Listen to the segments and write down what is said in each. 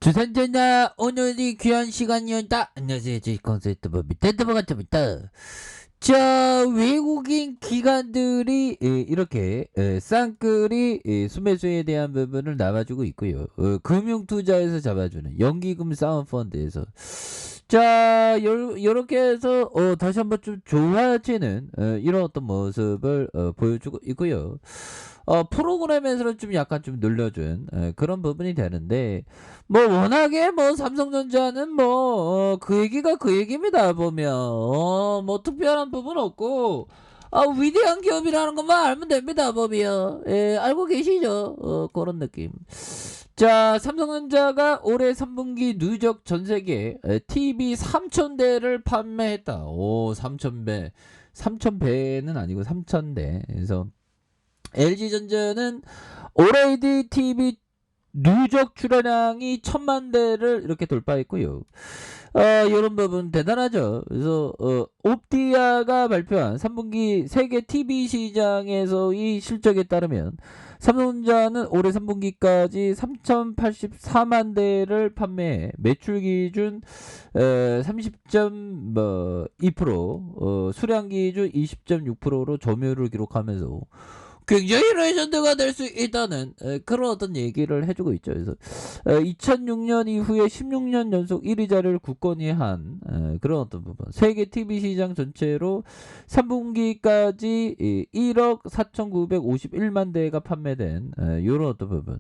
주산전자 오늘이 귀한 시간이었다. 안녕하세요. 주식 컨설턴트 밑에드버 같습니다. 자, 외국인 기관들이 이렇게 쌍끌이 수매수에 대한 부분을 나와주고 있고요. 금융투자에서 잡아주는 연기금 사은펀드에서 자, 요렇게 해서 다시 한번 좀 좋아지는 이런 어떤 모습을 보여주고 있고요. 프로그램에서 좀 약간 좀 늘려준 그런 부분이 되는데, 뭐 워낙에 뭐 삼성전자는 뭐 그 얘기가 그 얘기입니다. 보면 뭐 특별한 부분 없고 위대한 기업이라는 것만 알면 됩니다. 보면 알고 계시죠? 그런 느낌. 자, 삼성전자가 올해 3분기 누적 전세계 TV 3000대를 판매했다. 오, 3000배. 3000배는 아니고 3000대. 그래서 LG전자는 OLED TV 누적 출하량이 1000만 대를 이렇게 돌파했고요. 이런 부분 대단하죠. 그래서 옵티아가 발표한 3분기 세계 TV 시장에서의 실적에 따르면 삼성전자는 올해 3분기까지 3084만 대를 판매해 매출 기준 30.2%, 수량 기준 20.6%로 점유율을 기록하면서 굉장히 레전드가 될 수 있다는 그런 어떤 얘기를 해주고 있죠. 그래서 2006년 이후에 16년 연속 1위 자리를 굳건히 한 그런 어떤 부분. 세계 TV 시장 전체로 3분기까지 1억 4,951만 대가 판매된 이런 어떤 부분.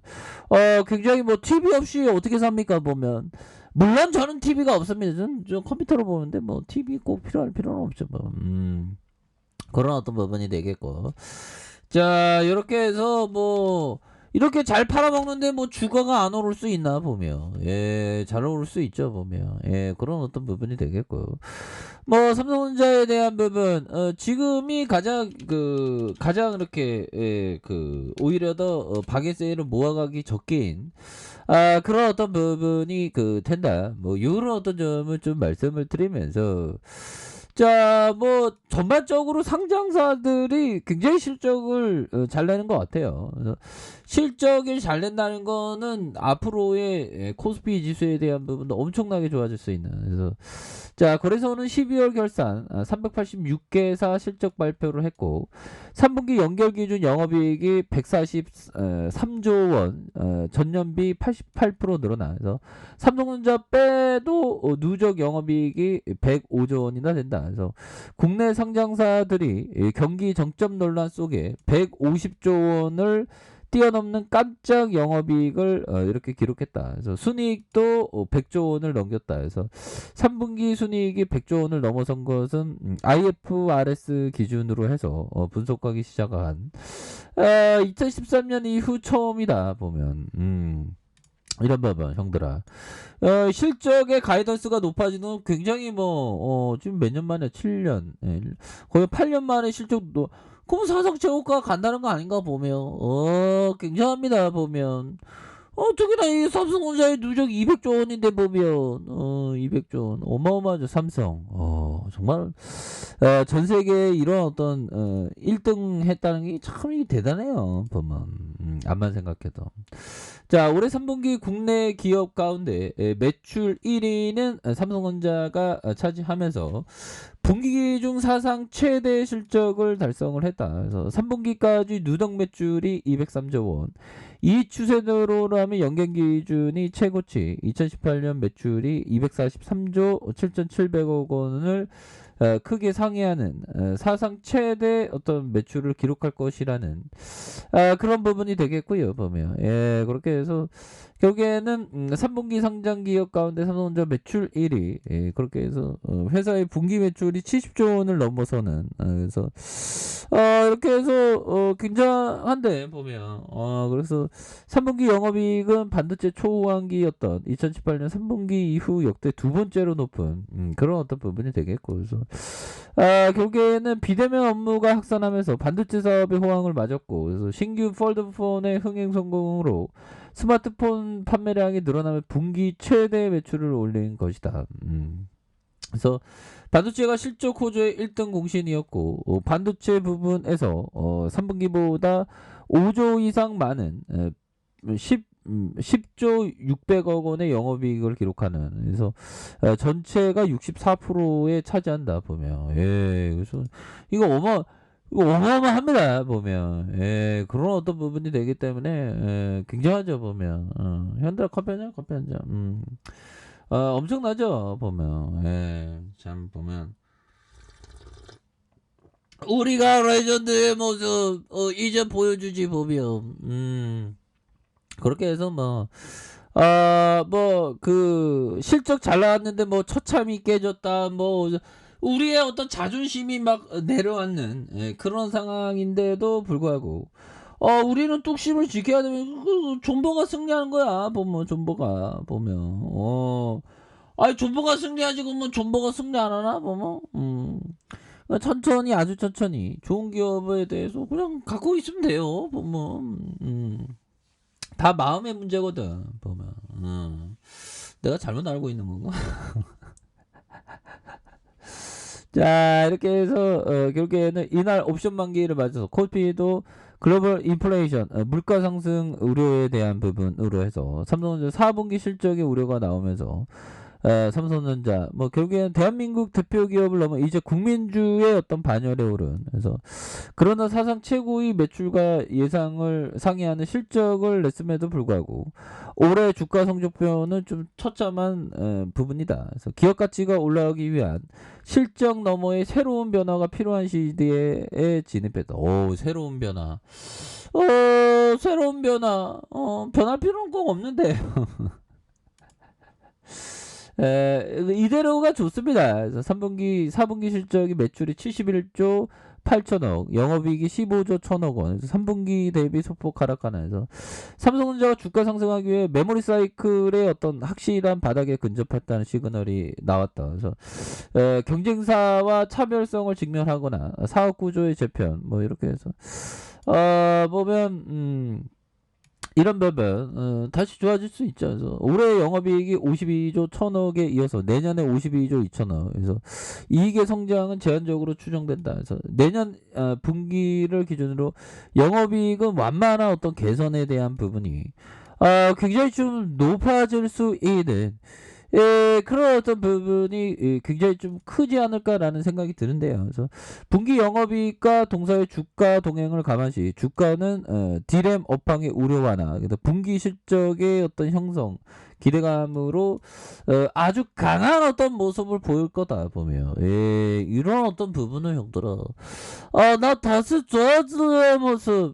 굉장히 뭐 TV 없이 어떻게 삽니까 보면. 물론 저는 TV가 없습니다. 저는 컴퓨터로 보는데 뭐 TV 꼭 필요할 필요는 없죠. 뭐. 그런 어떤 부분이 되겠고. 자, 이렇게 해서 뭐 이렇게 잘 팔아먹는데 뭐 주가가 안 오를 수 있나 보면 잘 오를 수 있죠 보면 그런 어떤 부분이 되겠고, 뭐 삼성전자에 대한 부분 지금이 가장 이렇게 오히려 더 박의 세일을 모아가기 적긴 그런 어떤 부분이 된다, 뭐 이런 어떤 점을 좀 말씀을 드리면서, 자, 뭐 전반적으로 상장사들이 굉장히 실적을 잘 내는 것 같아요. 그래서 실적을 잘 낸다는 거는 앞으로의 코스피 지수에 대한 부분도 엄청나게 좋아질 수 있는. 그래서 자, 거래소는 12월 결산 386개사 실적 발표를 했고 3분기 연결 기준 영업이익이 143조 원, 전년비 88% 늘어나서 삼성전자 빼도 누적 영업이익이 105조 원이나 된다. 그래서 국내 상장사들이 경기 정점 논란 속에 150조 원을 뛰어넘는 깜짝 영업이익을 이렇게 기록했다. 그래서 순이익도 100조 원을 넘겼다. 그래서 3분기 순이익이 100조 원을 넘어선 것은 IFRS 기준으로 해서 분석하기 시작한 2013년 이후 처음이다 보면. 이런 부분 형들아, 실적의 가이던스가 높아지는 굉장히 지금 몇 년 만에 7년 거의 8년 만에 실적도, 그럼 사상 최고가 간다는 거 아닌가 보면 굉장합니다 보면. 특히나 이 삼성전자의 누적 200조 원인데 보면 200조 원 어마어마하죠. 삼성 정말 전 세계에 이런 어떤 1등 했다는 게 참 대단해요 보면. 암만 생각해도. 자, 올해 3분기 국내 기업 가운데 매출 1위는 삼성전자가 차지하면서 분기 중 사상 최대 실적을 달성을 했다. 그래서 3분기까지 누적 매출이 203조 원. 이 추세대로라면 연결 기준이 최고치 2018년 매출이 243조 7,700억 원을 크게 상회하는 사상 최대 어떤 매출을 기록할 것이라는 그런 부분이 되겠고요 보면. 그렇게 해서 결국에는 3분기 상장 기업 가운데 삼성전자 매출 1위, 그렇게 해서 회사의 분기 매출이 70조 원을 넘어서는, 그래서 이렇게 해서 굉장한데 보면. 그래서 3분기 영업이익은 반도체 초호황기였던 2018년 3분기 이후 역대 두 번째로 높은 그런 어떤 부분이 되겠고, 그래서 결국에는 비대면 업무가 확산하면서 반도체 사업의 호황을 맞았고, 그래서 신규 폴드폰의 흥행 성공으로 스마트폰 판매량이 늘어나며 분기 최대 매출을 올린 것이다. 그래서 반도체가 실적 호조의 1등 공신이었고, 반도체 부분에서 3분기보다 5조 이상 많은 10조 600억 원의 영업이익을 기록하는, 그래서 전체가 64%에 차지한다 보면. 예, 그래서 이거 어마어마합니다 보면. 예, 그런 어떤 부분이 되기 때문에 굉장하죠 보면. 현대라 커피 한잔 커피 한잔. 엄청나죠 보면. 예, 참 보면 우리가 레전드의 모습 이제 보여주지 보면. 그렇게 해서 뭐 그 실적 잘 나왔는데 뭐 처참히 깨졌다, 뭐 우리의 어떤 자존심이 막 내려앉는, 예, 그런 상황인데도 불구하고 우리는 뚝심을 지켜야 되면 존버가 승리하는 거야 보면. 존버가 보면 아니 존버가 승리하지 그러면 존버가 승리 안 하나 보면. 그러니까 천천히, 아주 천천히 좋은 기업에 대해서 그냥 갖고 있으면 돼요 보면. 다 마음의 문제거든 보면. 내가 잘못 알고 있는 건가? 자, 이렇게 해서 결국에는 이날 옵션 만기를 맞아서 코스피도 글로벌 인플레이션, 물가 상승 우려에 대한 부분으로 해서 삼성전자 4분기 실적의 우려가 나오면서 삼성전자 뭐 결국에는 대한민국 대표 기업을 넘어 이제 국민주의 어떤 반열에 오른, 그래서 그러나 사상 최고의 매출과 예상을 상회하는 실적을 냈음에도 불구하고 올해 주가 성적표는 좀 처참한 부분이다. 그래서 기업 가치가 올라가기 위한 실적 너머의 새로운 변화가 필요한 시대에 진입했다. 오, 새로운 변화. 새로운 변화. 변할 필요는 꼭 없는데. 이대로가 좋습니다. 그래서 4분기 실적이 매출이 71조 8천억, 영업이익이 15조 1천억 원, 그래서 3분기 대비 소폭 하락하나 해서 삼성전자가 주가 상승하기 위해 메모리 사이클의 어떤 확실한 바닥에 근접했다는 시그널이 나왔다. 그래서 경쟁사와 차별성을 직면하거나 사업 구조의 재편, 뭐 이렇게 해서 보면 이런 부분 다시 좋아질 수 있죠. 그래서 올해 영업이익이 52조 1천억에 이어서 내년에 52조 2천억, 그래서 이익의 성장은 제한적으로 추정된다. 그래서 내년 분기를 기준으로 영업이익은 완만한 어떤 개선에 대한 부분이 굉장히 좀 높아질 수 있는, 그런 어떤 부분이 굉장히 좀 크지 않을까라는 생각이 드는데요. 그래서 분기 영업이익과 동사의 주가 동행을 감안시 주가는 디램 업황의 우려 완화, 그래서 분기 실적의 어떤 형성 기대감으로 아주 강한 어떤 모습을 보일 거다 보면. 이런 어떤 부분을 형들아 나 다시 좋아지는 모습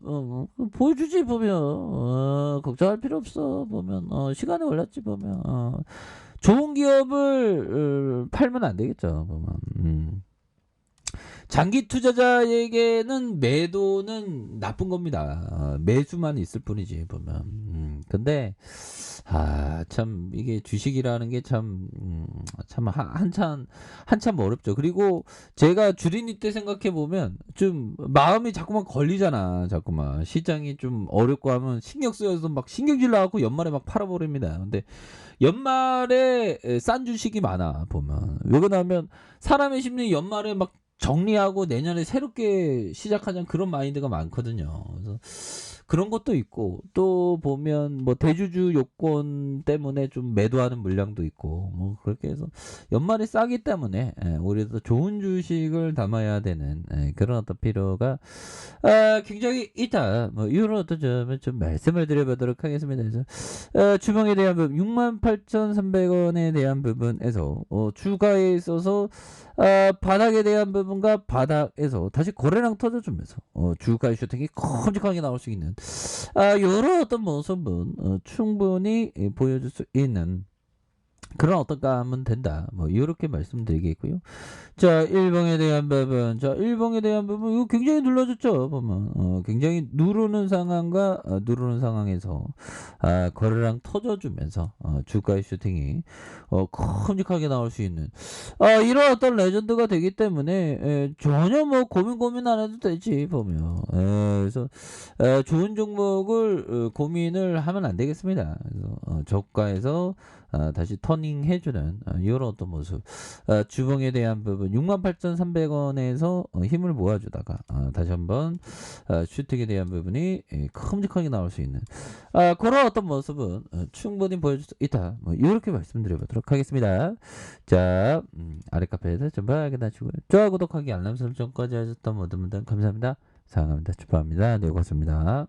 보여주지 보면. 걱정할 필요 없어 보면. 시간이 올랐지 보면. 좋은 기업을 팔면 안 되겠죠 보면. 장기 투자자에게는 매도는 나쁜 겁니다. 매수만 있을 뿐이지 보면. 근데 참 이게 주식이라는 게 참 한참 어렵죠. 그리고 제가 주린이 때 생각해 보면 좀 마음이 자꾸만 걸리잖아. 자꾸만 시장이 좀 어렵고 하면 신경 쓰여서 막 신경질 나갖고 연말에 막 팔아버립니다. 근데 연말에 싼 주식이 많아 보면. 왜 그러냐면 사람의 심리 연말에 막 정리하고 내년에 새롭게 시작하자는 그런 마인드가 많거든요. 그래서 그런 것도 있고, 또 보면 뭐 대주주 요건 때문에 좀 매도하는 물량도 있고, 뭐 그렇게 해서 연말이 싸기 때문에 우리도 더 좋은 주식을 담아야 되는 그런 어떤 필요가 굉장히 있다. 뭐 이런 어떤 점을 좀 말씀을 드려보도록 하겠습니다. 그래서 주봉에 대한 부분 68,300원에 대한 부분에서 주가에 있어서 바닥에 대한 부분과 바닥에서 다시 거래량 터져주면서 주가의 슈팅이 큼직하게 나올 수 있는 이런 어떤 모습은 충분히 보여줄 수 있는 그런 어떤가 하면 된다. 뭐 이렇게 말씀드리겠고요. 자, 일봉에 대한 부분. 이거 굉장히 눌러줬죠. 보면 굉장히 누르는 상황과 누르는 상황에서 거래량 터져주면서 주가의 슈팅이 큼직하게 나올 수 있는 이런 어떤 레전드가 되기 때문에 전혀 뭐 고민 안 해도 되지 보면. 그래서 좋은 종목을 고민을 하면 안 되겠습니다. 그래서 저가에서 다시 턴이 러닝 해주는 이런 어떤 모습. 주봉에 대한 부분 68,300원에서 힘을 모아주다가 다시 한번 슈팅에 대한 부분이 큼직하게 나올 수 있는 그런 어떤 모습은 충분히 보여줄 수 있다. 뭐 이렇게 말씀드려보도록 하겠습니다. 자, 아래 카페에서 전부 확인하시고요. 좋아요, 구독하기, 알람 설정까지 하셨던 모든 분들 감사합니다. 사랑합니다. 축하합니다. 네, 고맙습니다.